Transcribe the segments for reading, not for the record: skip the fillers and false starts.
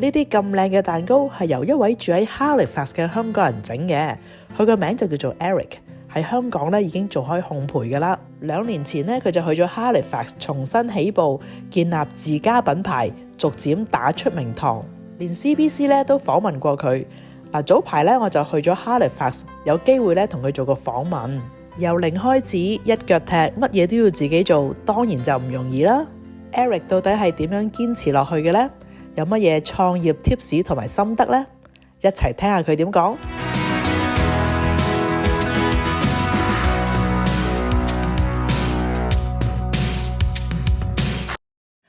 呢啲咁靚嘅蛋糕係由一位住喺 Halifax 嘅香港人整嘅，佢個名就叫做 Eric， 喺香港咧已經做開烘焙㗎啦。2年前咧佢就去咗 Halifax 重新起步，建立自家品牌，逐漸打出名堂。連 CBC 咧都訪問過佢。早排咧我就去咗 Halifax， 有機會咧同佢做個訪問。由零開始，一腳踢，乜嘢都要自己做，當然就唔容易啦。Eric 到底係點樣堅持落去嘅呢？有乜嘢創業 tips 同埋心得呢？一齊聽下佢點講。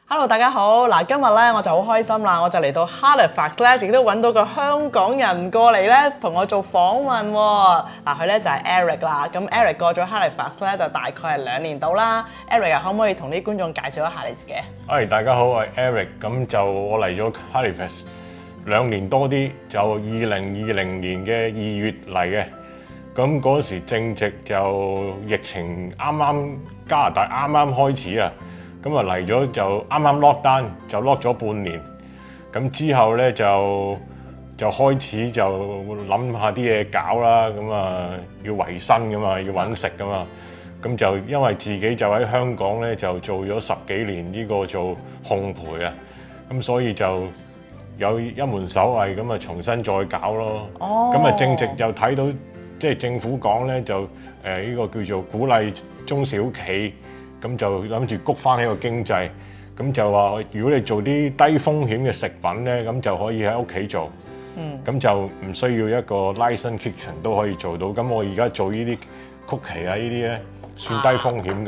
Hello， 大家好。今日咧我就好開心啦，我就嚟到 Halifax 咧，亦都揾到個香港人過嚟咧，同我做訪問喎。佢咧就係 Eric 啦。咁 Eric 過咗 Halifax 咧，就大概係2年到啦。Eric 可唔可以同啲觀眾介紹一下你自己？大家好，我係 Eric。咁就我嚟咗 Halifax 2年多啲，就2020年嘅2月嚟嘅。咁嗰時正值就疫情啱啱加拿大啱啱開始啊。咁啊嚟咗就啱啱 lock down， 就 lock 咗半年。咁之後咧就開始就諗下啲嘢搞啦。咁啊要維生噶嘛，要揾食噶嘛。咁就因為自己就喺香港咧就做咗10幾年呢個做烘焙啊。咁所以就有一門手藝，咁啊重新再搞咯。咁啊正值就睇到即係政府講咧就呢個叫做鼓勵中小企。咁就諗住谷翻起個經濟，咁就話如果你做啲低風險嘅食品咧，咁就可以喺屋企做，咁就唔需要一個 license kitchen 都可以做到。咁我而家做呢啲曲奇啊，呢啲咧算低風險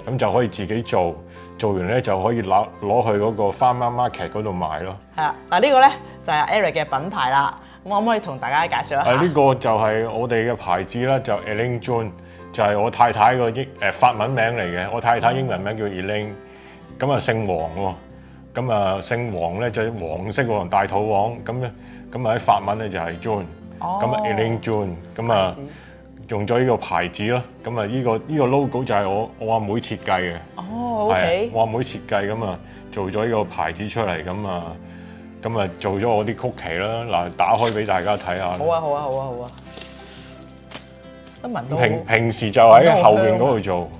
咁就可以自己做，做完咧就可以攞去嗰個 farmer market 嗰度賣咯。係啦，呢個咧就係 Eric 嘅品牌啦。咁可唔可以同大家介紹一下？呢個就係我哋嘅牌子啦，就 Elaine June。就係我太太個法文名嚟嘅，我太太英文名叫 Elaine， 咁啊姓黃喎，咁啊姓黃咧就黃色喎，大肚黃，咁啊喺法文咧就係 June， 咁啊 Elaine June， 咁啊用咗呢個牌子咯，咁啊呢個 logo 就係我阿妹設計嘅，OK，我阿妹設計，咁啊做咗呢個牌子出嚟，咁啊做咗我啲曲奇啦，嗱打開俾大家睇下。好啊。平時就喺後面嗰度做。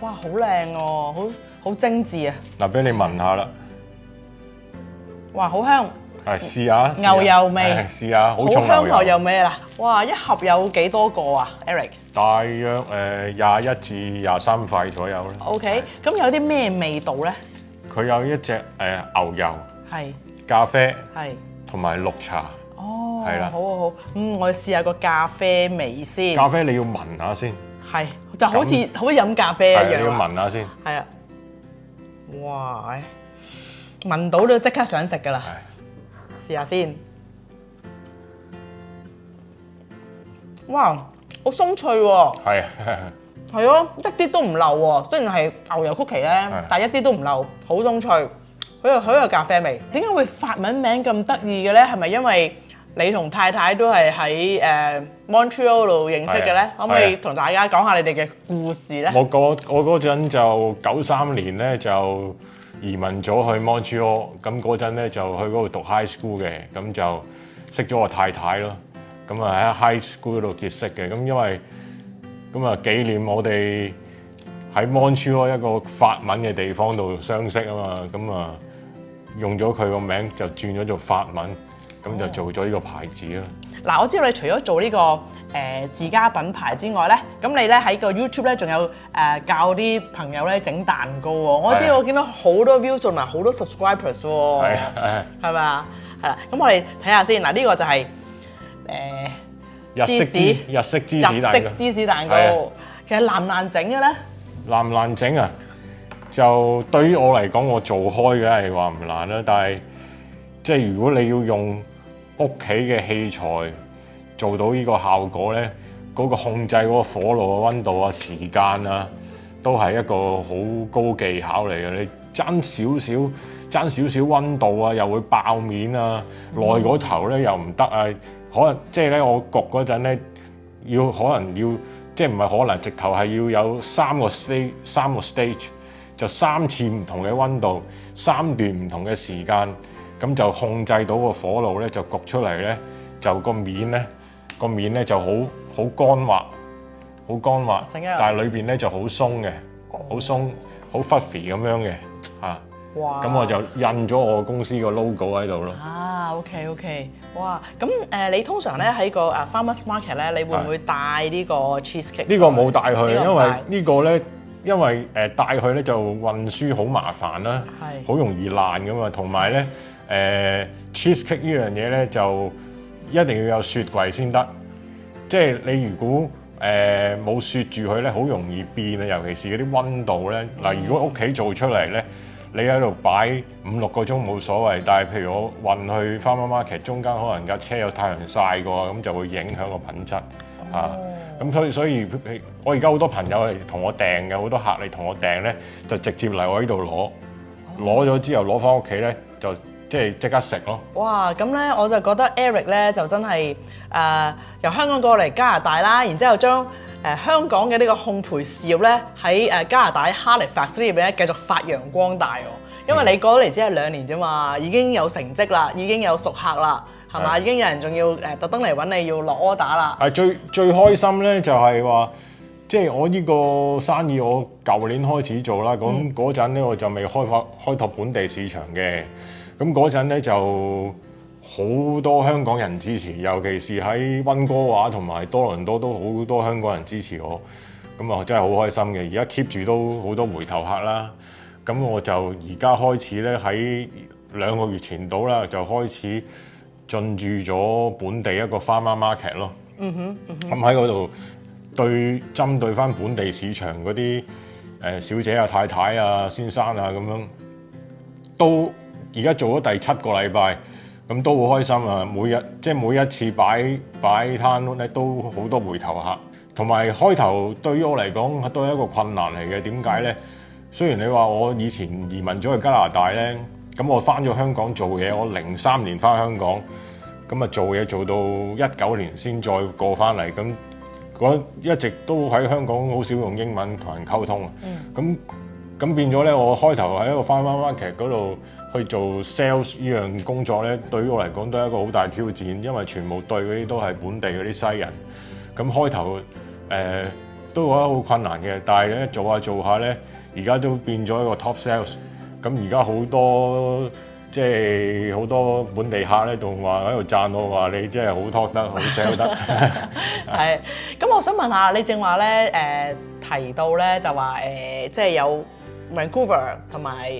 哇，好靚喎，好精緻啊！嗱，俾你聞下啦。哇，好香。試下。牛油味。試下，好重香牛油味啦！哇，一盒有幾多個啊 ，Eric？ 大約21至23塊左右啦。OK， 咁有啲咩味道咧？佢有一隻牛油。係。咖啡係同埋綠茶，係啦，好，我要試下個咖啡味先。咖啡你要聞下先，係就好似飲咖啡一樣。你要聞下先。係啊，哇！聞到都即刻想食㗎啦。試下先。哇，好鬆脆喎。係咯，一啲都唔漏喎。雖然係牛油曲奇咧，但係一啲都唔漏，好鬆脆。好有咖啡味，點解會法文名咁得意嘅咧？係咪因為你同太太都係喺Montreal 度認識嘅咧？可唔可以同大家講下你哋嘅故事咧？我嗰陣就93年咧就移民咗去 Montreal， 咁嗰陣咧就去嗰度讀 high school 嘅，咁就識咗我太太咯。咁啊喺 high school 度結識嘅，咁因為咁啊紀念我哋喺 Montreal 一個法文嘅地方度相識啊嘛，咁啊〜用咗佢個名就轉咗做法文，咁就做咗呢個牌子咯。嗱，我知道你除咗做呢個自家品牌之外咧，咁你咧喺個 YouTube 咧仲有教啲朋友咧整蛋糕喎。我知道我見到好多 views 同埋好多 subscribers 喎。係咪啊？係啦，咁我哋睇下先。嗱，呢個就係日式芝士蛋糕。其實難唔難整嘅咧？難唔難整啊？就對於我嚟講，我做開嘅係話唔難啦。但係即係如果你要用屋企嘅器材做到呢個效果咧，嗰個控制嗰個火爐嘅溫度啊、時間啊，都係一個好高技巧嚟嘅。你爭少少溫度啊，又會爆面啊，內嗰頭咧又唔得啊。可能即係咧，我焗嗰陣咧，可能要即係唔係可能，直頭係要有三個 stage，就3次唔同嘅溫度，3段唔同嘅時間，咁就控制到個火爐咧就焗出嚟咧，就個面咧就好乾滑，好乾滑，但係裏邊咧就好鬆嘅，好鬆好 fluffy 咁樣嘅嚇。哇！咁我就印咗我公司個 logo 喺度咯。OK，哇！咁你通常咧喺個Farmers Market 咧，你會唔會帶呢個 cheesecake？呢個冇帶去，因為呢個咧，因為帶去咧就運輸好麻煩啦，好容易爛噶嘛。同埋咧cheesecake 呢樣嘢咧就一定要有雪櫃先得，即係你如果冇雪住佢咧，好容易變啊。尤其是嗰啲溫度咧，嗱，如果屋企做出嚟咧，你喺度擺5-6個鐘冇所謂，但係譬如我運去 Farmer Market， 中間可能架車有太陽曬過，咁就會影響個品質嚇。咁所以我而家好多朋友嚟同我訂嘅，好多客嚟同我訂咧，就直接嚟我呢度攞咗之後攞翻屋企咧，就即刻食咯。哇！咁咧我就覺得 Eric 咧就真係由香港過嚟加拿大啦，然之後將香港嘅呢個烘焙事業咧喺加拿大 Halifax 呢邊咧繼續發揚光大喎。因為你過咗嚟只係2年啫嘛，已經有成績啦，已經有熟客啦，係嘛？已經有人仲要特登嚟揾你要落 order 啦。最開心咧就係話，即係我呢個生意我舊年開始做啦，咁嗰陣咧我就未開拓本地市場嘅，咁嗰陣咧就好多香港人支持，尤其是喺溫哥華同埋多倫多都好多香港人支持我，咁啊真係好開心嘅。而家 keep 住都好多回頭客啦，咁我就而家開始咧喺2個月前到啦，就開始進駐咗本地一個 Farmer Market 咯。咁喺嗰度針對翻本地市場嗰啲小姐啊、太太啊、先生啊咁樣，都而家做咗第7個禮拜。咁都好開心啊！每一次擺攤咧，都好多回頭客。同埋開頭對於我嚟講都係一個困難嚟嘅。點解咧？雖然你話我以前移民咗去加拿大咧，咁我翻咗香港做嘢，我03年翻香港，咁啊做嘢做到19年先再過翻嚟。咁我一直都喺香港好少用英文同人溝通啊。咁變咗咧，我開頭喺一個 Farmer Market 嗰度去做 sales 呢樣工作咧，對於我嚟講都係一個好大挑戰，因為全部對嗰啲都係本地嗰啲西人。咁開頭都覺得好困難嘅，但係咧做下咧，而家都變咗一個 top sales。咁而家好多本地客咧，仲話喺度讚我話你真係好 talk 得，好 sell 得。係。咁我想問下你正話咧提到咧就話即係有 Vancouver 同埋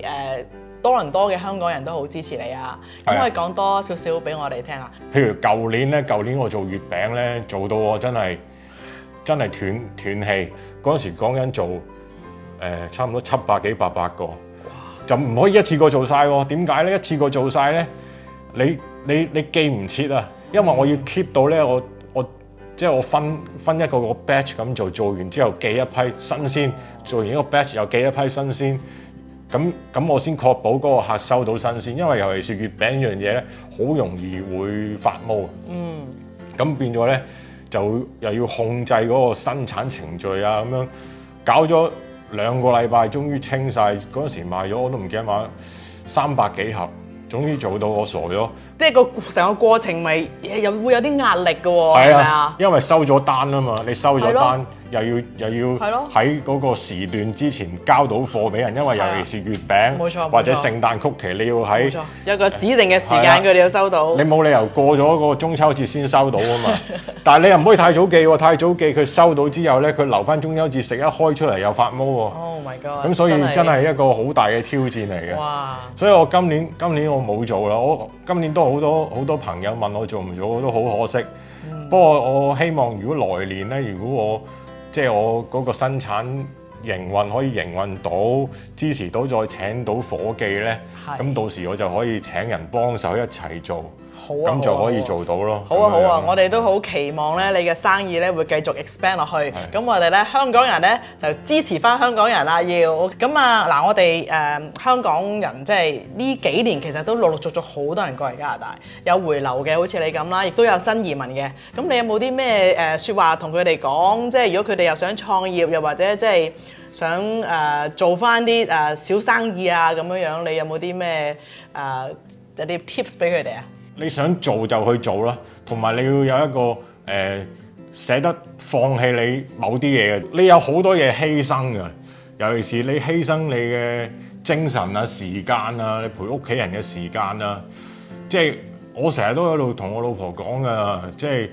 多倫多嘅香港人都好支持你啊！咁可以講多少少俾我哋聽啊？譬如舊年我做月餅咧，做到我真係斷氣。嗰陣時講緊做差唔多700幾800個，就唔可以一次過做晒喎。點解咧？一次過做晒咧，你記唔切啊？因為我要 keep 到咧，我分一個 batch 咁做完之後寄一批新鮮，做完一個 batch 又寄一批新鮮。咁我先確保嗰個客收到新鮮，因為尤其是月餅呢樣嘢咧，好容易會發毛。咁變咗咧，就又要控制嗰個生產程序啊，咁樣搞咗2個禮拜，終於清晒。嗰陣時賣咗我都唔記得買300幾盒，終於做到我傻咗。即係成個過程咪又會有啲壓力嘅喎，係咪啊？因為收咗單啊嘛，你收咗單又要喺嗰個時段之前交到貨俾人，因為尤其是月餅或者聖誕曲奇，你要喺有個指定嘅時間佢哋要收到。你冇理由過咗個中秋節先收到啊嘛。但係你又唔可以太早寄喎，太早寄佢收到之後咧，佢留翻中秋節食，一開出嚟又發毛喎。Oh my god！ 咁所以真係一個好大嘅挑戰嚟嘅。哇！所以我今年我冇做啦。我今年都好多朋友問我做唔做，我都好可惜。不過我希望如果來年咧，如果我嗰個生產營運可以營運到，支持到再請到伙計咧，咁到時我就可以請人幫手一齊做。好啊，咁就可以做到咯。好啊好啊，咁樣我哋都好期望咧，你嘅生意咧會繼續 expand 落去。咁我哋咧香港人咧就支持翻香港人啦，要咁啊嗱，我哋香港人即係呢幾年其實都陸陸續續好多人過嚟加拿大，有回流嘅，好似你咁啦，亦都有新移民嘅。咁你有冇啲咩説話同佢哋講？即係如果佢哋又想創業，又或者即係想做翻啲小生意啊咁樣樣，你有冇啲咩有啲 tips 俾佢哋啊？你想做就去做啦，同埋你要有一個捨得放棄你某啲嘢嘅，你有好多嘢犧牲㗎，尤其是你犧牲你嘅精神啊、時間啊、你陪屋企人嘅時間啊，即係我成日都喺度同我老婆講㗎，即係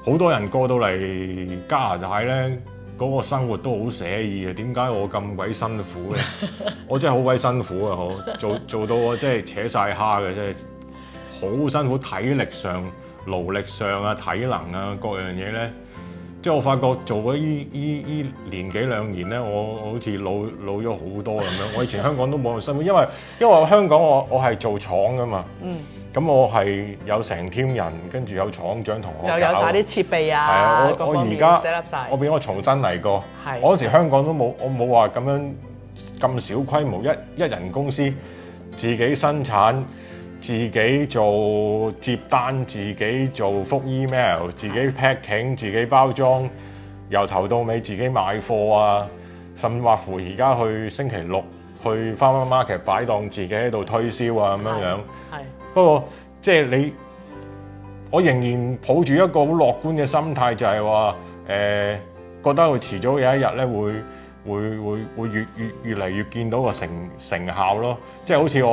好多人過到嚟加拿大咧。嗰個生活都好寫意啊！點解我咁鬼辛苦咧？我真係好鬼辛苦啊！做到我真係扯晒蝦嘅，真係好辛苦，體力上、勞力上啊、體能啊各樣嘢咧。即係我發覺做咗依年幾兩年咧，我好似老咗好多咁樣。我以前香港都冇咁辛苦，因為我香港我係做廠噶嘛。咁我係有成 team 人，跟住有廠長同我搞，又有晒啲設備啊，係啊，我而家 set up 晒，我變我重新嚟過。係我嗰時香港都冇，我冇話咁樣咁小規模一人公司，自己生產，自己做接單，自己做覆 email， 自己 packing， 自己包裝，由頭到尾自己買貨啊，甚至乎而家去星期六去 Farmer Market 擺檔，自己喺度推銷啊咁樣樣。係。不過即係你，我仍然抱住一個好樂觀嘅心態，就係話覺得佢遲早有一日咧會越嚟越見到個成效咯。即係好似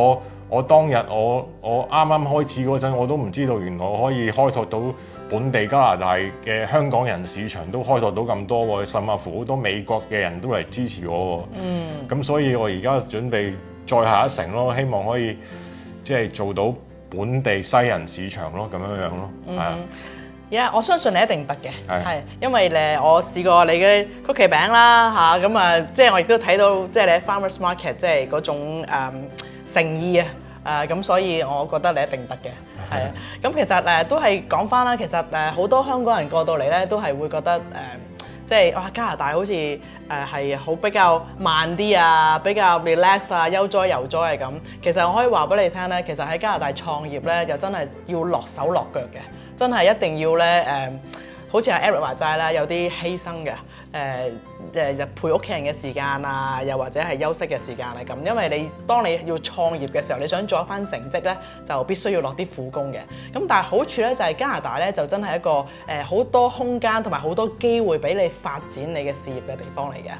我當日我啱啱開始嗰陣，我都唔知道原來我可以開拓到本地加拿大嘅香港人市場，都開拓到咁多喎，甚至乎好多美國嘅人都嚟支持我喎。咁所以我而家準備再下一城咯，希望可以即係做到本地西人市場咯，咁樣樣咯，係啊。我相信你一定得嘅，係因為我試過你嘅曲奇餅啦嚇，咁即係我亦都睇到即係你喺 Farmers Market 即係嗰種誠意啊，咁所以我覺得你一定得嘅，係啊。咁其實都係講翻啦，其實好多香港人過到嚟咧，都係會覺得即係哇加拿大好似係好比較慢啲啊，比較 relax 啊，悠哉游哉係咁。其實我可以話俾你聽咧，其實喺加拿大創業咧，又真係要落手落腳嘅，真係一定要咧好似阿 Eric 話齋啦，有啲犧牲嘅陪屋企人嘅時間啊，又或者係休息嘅時間係咁。因為當你要創業嘅時候，你想做一番成績咧，就必須要落啲苦功嘅。咁但係好處咧就係加拿大咧就真係一個好多空間同埋好多機會俾你發展你嘅事業嘅地方嚟嘅。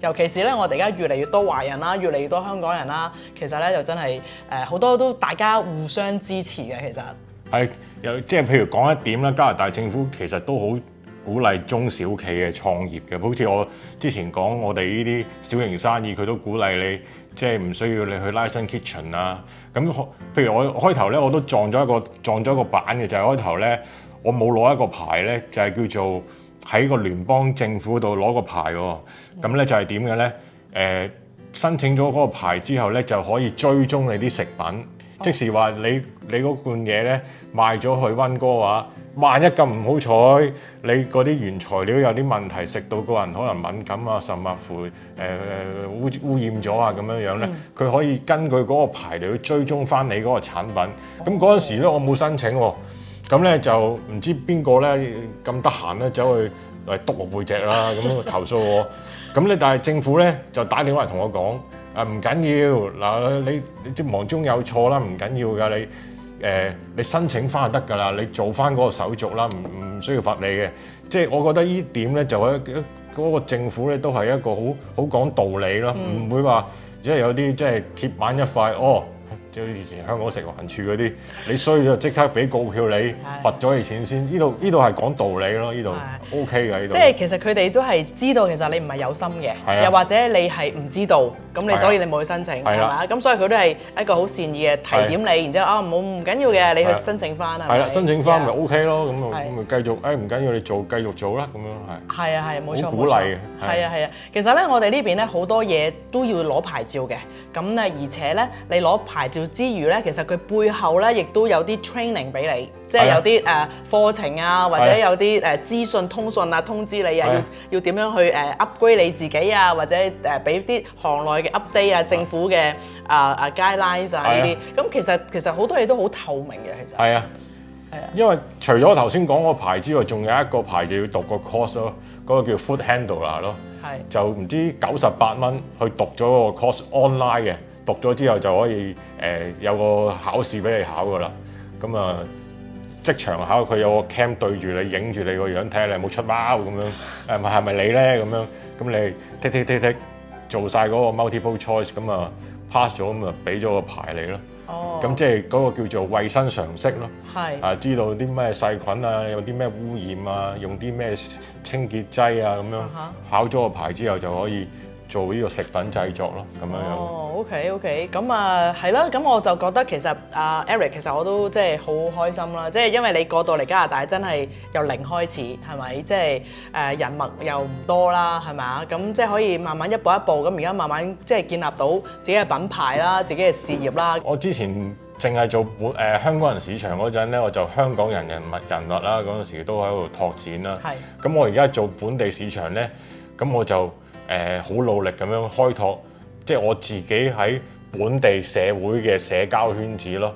尤其是咧，我哋而家越嚟越多華人啦，越嚟越多香港人啦，其實咧就真係好多都大家互相支持嘅，其實。係即係譬如講一點啦，加拿大政府其實都好鼓勵中小企嘅創業嘅，好似我之前講我哋呢啲小型生意，佢都鼓勵你，即係唔需要你去 license kitchen 啊。咁譬如我開頭咧，我都撞咗一個板嘅，就係開頭咧，我冇攞一個牌咧，就係叫做喺個聯邦政府度攞個牌喎。咁咧就係點嘅咧？申請咗嗰個牌之後咧，就可以追蹤你啲食品。即是話你嗰罐嘢咧賣咗去溫哥華，萬一咁唔好彩，你嗰啲原材料有啲問題，食到個人可能敏感啊，甚至乎污染咗啊咁樣樣咧，佢可以根據嗰個牌嚟去追蹤翻你嗰個產品。咁嗰陣時咧，我冇申請喎，咁咧就唔知邊個咧咁得閒咧走去嚟篤我背脊啦，咁投訴我。咁咧，但係政府咧就打電話嚟同我講。唔緊要嗱，你即忙中有錯啦，唔緊要㗎，你申請翻就得㗎啦，你做翻嗰個手續啦，唔需要罰你嘅。即係我覺得呢點咧就係嗰個政府咧都係一個好講道理咯，唔會話即係有啲即係鐵板一塊哦。即係以前香港食環署嗰啲，你衰咗即刻俾告票你，罰咗你錢先。呢度係講道理咯，呢度 OK 嘅呢度。即係其實佢哋都係知道其實你唔係有心嘅，又或者你係唔知道，咁你所以你冇去申請係嘛？咁所以佢都係一個好善意嘅提點你，然之後唔緊要嘅，你去申請翻係咪？係啦，申請翻咪 OK 咯，咁咪繼續唔緊要你做繼續做啦，咁樣係。係冇錯，好鼓勵嘅。係啊，其實咧我哋呢邊咧好多嘢都要攞牌照嘅，咁咧而且咧你攞牌照耀之餘咧，其實佢背後咧亦都有啲 training 俾你，即係有啲課程啊，或者有啲資訊通訊啊，通知你啊，要點樣去upgrade 你自己啊，或者俾啲行內嘅 update 啊，政府嘅guidelines 啊呢啲。咁其實好多嘢都好透明嘅，其實。係啊。因為除咗我頭先講個牌之外，仲有一個牌就要讀個 course 咯，嗰個叫 Food Handler 咯，就唔知98蚊去讀咗個 course online 嘅，讀咗之後就可以有個考試俾你考噶啦，咁啊即場考，佢有個 cam 對住你，影住你個樣，睇下你有冇出貓咁樣，係咪你咧咁樣，咁你剔做晒嗰個 multiple choice， 咁啊 pass 咗，咁啊俾咗個牌你咯。咁即係嗰個叫做衞生常識咯，知道啲咩細菌啊，有啲咩污染啊，用啲咩清潔劑啊咁樣，考咗個牌之後就可以做呢個食品製作咯，咁樣樣。OK，咁係啦，咁我就覺得其實Eric 其實我都即係好開心啦，即係因為你過到嚟加拿大真係由零開始，係咪？即係人脈又唔多啦，係咪啊？咁即係可以慢慢一步一步咁，而家慢慢即係建立到自己嘅品牌啦，自己嘅事業啦。我之前淨係做香港人市場嗰陣咧，我就香港人物啦，嗰陣時都喺度拓展啦。咁我而家做本地市場咧，咁我就好努力咁樣開拓，即係我自己喺本地社會嘅社交圈子咯。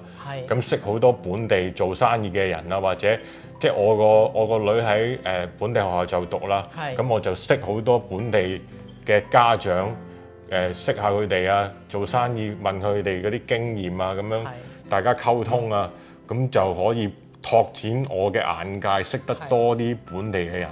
咁識好多本地做生意嘅人啊，或者即係我個女喺本地學校就讀啦。咁我就識好多本地嘅家長，識下佢哋啊，做生意問佢哋嗰啲經驗啊，咁樣大家溝通啊，咁就可以拓展我嘅眼界，識得多啲本地嘅人。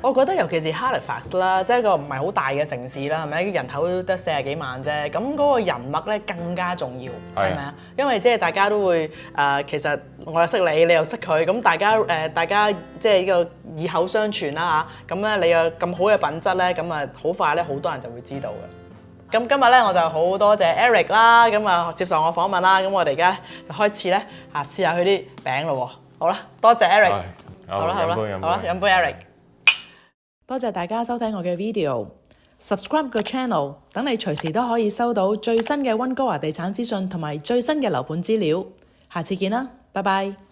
我覺得尤其是 Halifax 啦，即係一個唔係好大嘅城市啦，係咪？人口都得40幾萬啫，咁嗰個人脈咧更加重要，係咪啊？因為即係大家都會其實我又識你，你又識佢，咁大家即係呢個以口相傳啦嚇，咁咧你有咁好嘅品質咧，咁啊好快咧好多人就會知道嘅。咁今日咧我就好多謝 Eric 啦，咁啊接受我訪問啦，咁我哋而家咧就開始咧試下佢啲餅咯喎。好啦，多謝 Eric。好啦，飲杯 Eric。多謝大家收睇我嘅 video，subscribe 個 channel， 等你隨時都可以收到最新嘅溫哥華地產資訊同埋最新嘅樓盤資料。下次見啦，拜拜。